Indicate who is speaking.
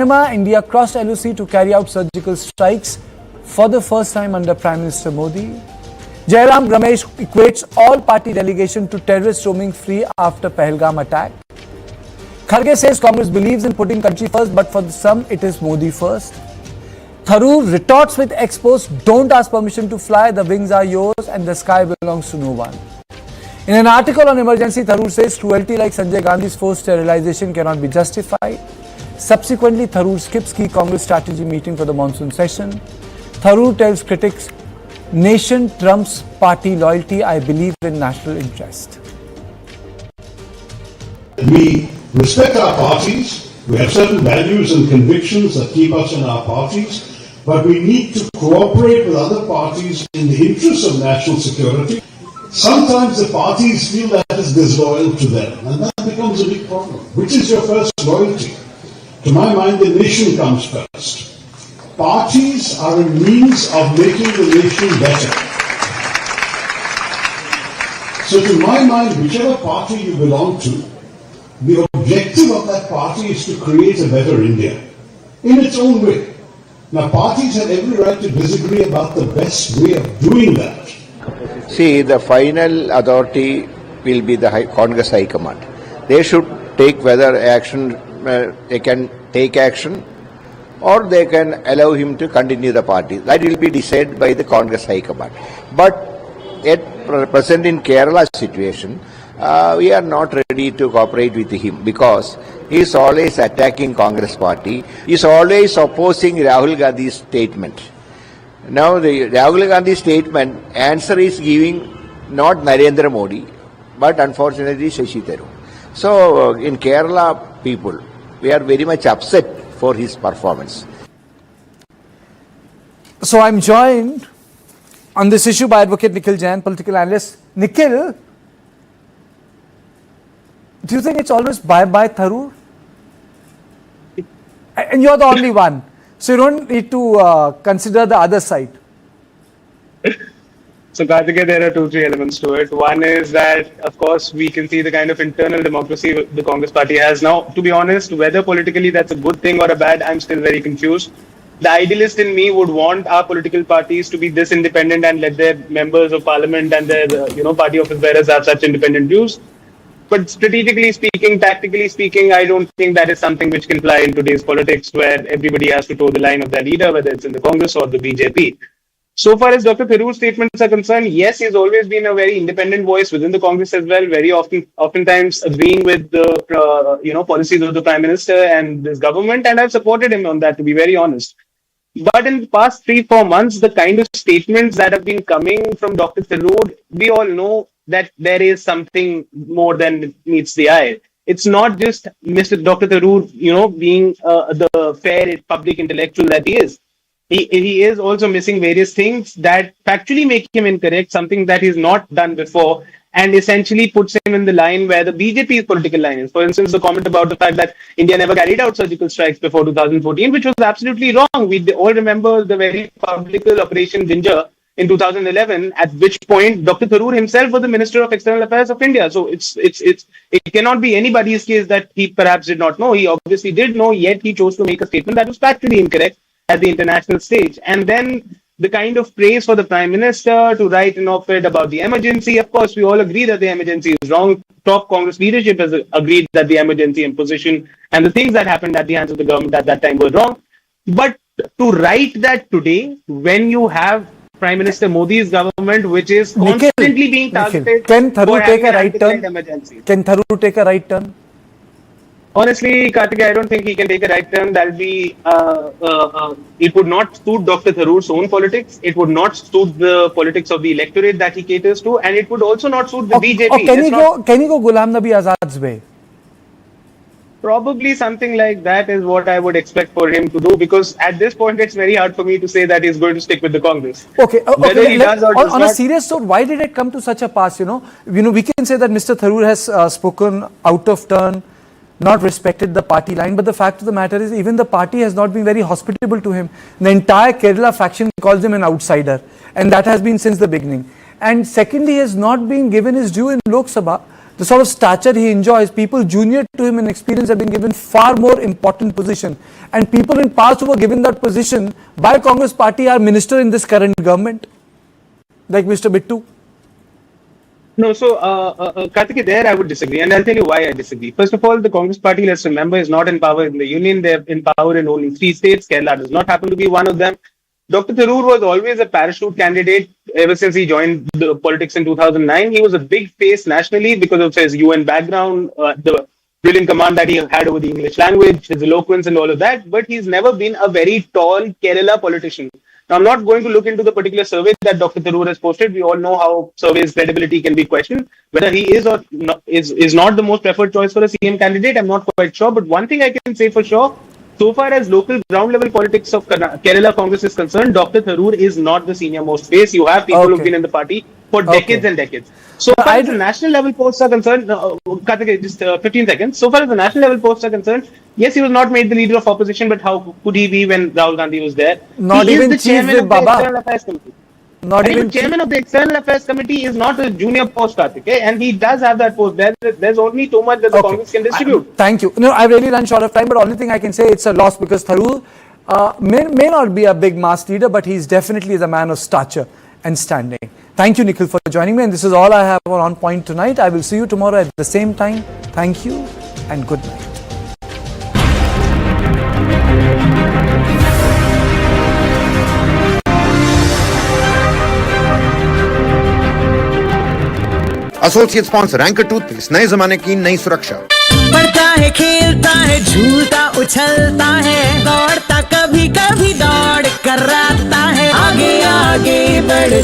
Speaker 1: Myanmar, India crossed LOC to carry out surgical strikes for the first time under Prime Minister Modi. Jairam Ramesh equates all party delegation to terrorists roaming free after Pahalgam attack. Kharge says Congress believes in putting country first, but for some it is Modi first. Tharoor retorts with ex-post, don't ask permission to fly, the wings are yours and the sky belongs to no one. In an article on emergency, Tharoor says cruelty like Sanjay Gandhi's forced sterilization cannot be justified. Subsequently, Tharoor skips key Congress strategy meeting for the monsoon session. Tharoor tells critics, nation trumps party loyalty, I believe in national interest.
Speaker 2: We respect our parties, we have certain values and convictions that keep us in our parties, but we need to cooperate with other parties in the interest of national security. Sometimes the parties feel that is disloyal to them, and that becomes a big problem. Which is your first loyalty? To my mind, the nation comes first. Parties are a means of making the nation better. So to my mind, whichever party you belong to, the objective of that party is to create a better India, in its own way. Now, parties have every right to disagree about the best way of doing that.
Speaker 3: See, the final authority will be the Congress High Command. They should take whether action, they can take action, or they can allow him to continue the party. That will be decided by the Congress High Command. But at present in Kerala situation, we are not ready to cooperate with him because he is always attacking Congress party. He is always opposing Rahul Gandhi's statement. Now the Rahul Gandhi statement answer is giving not Narendra Modi, but unfortunately Shashi Tharoor. So in Kerala people, we are very much upset for his performance.
Speaker 1: So I'm joined on this issue by Advocate Nikhil Jain, political analyst. Nikhil, do you think it's always bye-bye Tharoor? And you're the only one. So you don't need to consider the other side.
Speaker 4: So Karthikeya, there are 2-3 elements to it. One is that, of course, we can see the kind of internal democracy the Congress party has now. To be honest, whether politically that's a good thing or a bad, I'm still very confused. The idealist in me would want our political parties to be this independent and let their members of parliament and their party office bearers have such independent views. But strategically speaking, tactically speaking, I don't think that is something which can fly in today's politics where everybody has to toe the line of their leader, whether it's in the Congress or the BJP. So far as Dr. Tharoor's statements are concerned, yes, he's always been a very independent voice within the Congress as well, very oftentimes agreeing with the policies of the Prime Minister and this government, and I've supported him on that, to be very honest. But in the past 3-4 months, the kind of statements that have been coming from Dr. Tharoor, we all know that there is something more than meets the eye. It's not just Mr. Dr. Tharoor, being the fair public intellectual that he is. He is also missing various things that factually make him incorrect, something that he's not done before, and essentially puts him in the line where the BJP's political line is. For instance, the comment about the fact that India never carried out surgical strikes before 2014, which was absolutely wrong. We all remember the very public Operation Ginger in 2011, at which point Dr. Tharoor himself was the Minister of External Affairs of India. So it cannot be anybody's case that he perhaps did not know. He obviously did know, yet he chose to make a statement that was factually incorrect at the international stage. And then the kind of praise for the Prime Minister to write an op-ed about the emergency. Of course, we all agree that the emergency is wrong. Top Congress leadership has agreed that the emergency imposition and the things that happened at the hands of the government at that time were wrong. But to write that today, when you have Prime Minister Modi's government, which is constantly being targeted.
Speaker 1: Can Tharoor take a right turn? Can Tharoor take a right turn?
Speaker 4: Honestly, Karthikeya, I don't think he can take a right turn. That'll be, it would not suit Dr. Tharoor's own politics. It would not suit the politics of the electorate that he caters to, and it would also not suit the BJP.
Speaker 1: Or can he go Ghulam Nabi Azad's way?
Speaker 4: Probably something like that is what I would expect for him to do, because at this point it's very hard for me to say that he's going to stick with the Congress.
Speaker 1: Whether he does or does on a serious note, why did it come to such a pass? We can say that Mr. Tharoor has spoken out of turn, not respected the party line, but the fact of the matter is even the party has not been very hospitable to him. The entire Kerala faction calls him an outsider, and that has been since the beginning. And secondly, he has not been given his due in Lok Sabha. the sort of stature he enjoys, people junior to him in experience have been given far more important position. And people in past who were given that position by Congress party are minister in this current government, like Mr. Bittu.
Speaker 4: No, so Karthikeya, there I would disagree, and I'll tell you why I disagree. First of all, the Congress party, let's remember, is not in power in the union. They're in power in only 3 states. Kerala does not happen to be one of them. Dr. Tharoor was always a parachute candidate ever since he joined the politics in 2009. He was a big face nationally because of his UN background, the brilliant command that he had over the English language, his eloquence and all of that. But he's never been a very tall Kerala politician. Now, I'm not going to look into the particular survey that Dr. Tharoor has posted. We all know how surveys' credibility can be questioned. Whether he is or not, is not the most preferred choice for a CM candidate, I'm not quite sure. But one thing I can say for sure, so far as local ground level politics of Kerala Congress is concerned, Dr. Tharoor is not the senior most face. You have people who've been in the party for decades and decades. So far as the national level posts are concerned, Karthikeya, just 15 seconds. So far as the national level posts are concerned, yes, he was not made the leader of opposition, but how could he be when Rahul Gandhi was there?
Speaker 1: Not
Speaker 4: he
Speaker 1: even
Speaker 4: is the chairman of the External Affairs Committee.
Speaker 1: Not
Speaker 4: even chairman of the External Affairs Committee is not a junior post, Karthikeya, and he does have that post. There's only so much that the Congress can distribute.
Speaker 1: Thank you. No, I've really run short of time, but only thing I can say, it's a loss because Tharoor may not be a big mass leader, but he's definitely the man of stature and standing. Thank you, Nikhil, for joining me, and this is all I have on Point tonight. I will see you tomorrow at the same time. Thank you and good night.
Speaker 5: Associate sponsor anchor toothpaste, नए जमाने की नई सुरक्षा।
Speaker 6: पढ़ता है, खेलता है, झूलता उछलता है, दौड़ता कभी कभी दौड़ कर आता है, आगे आगे बढ़ता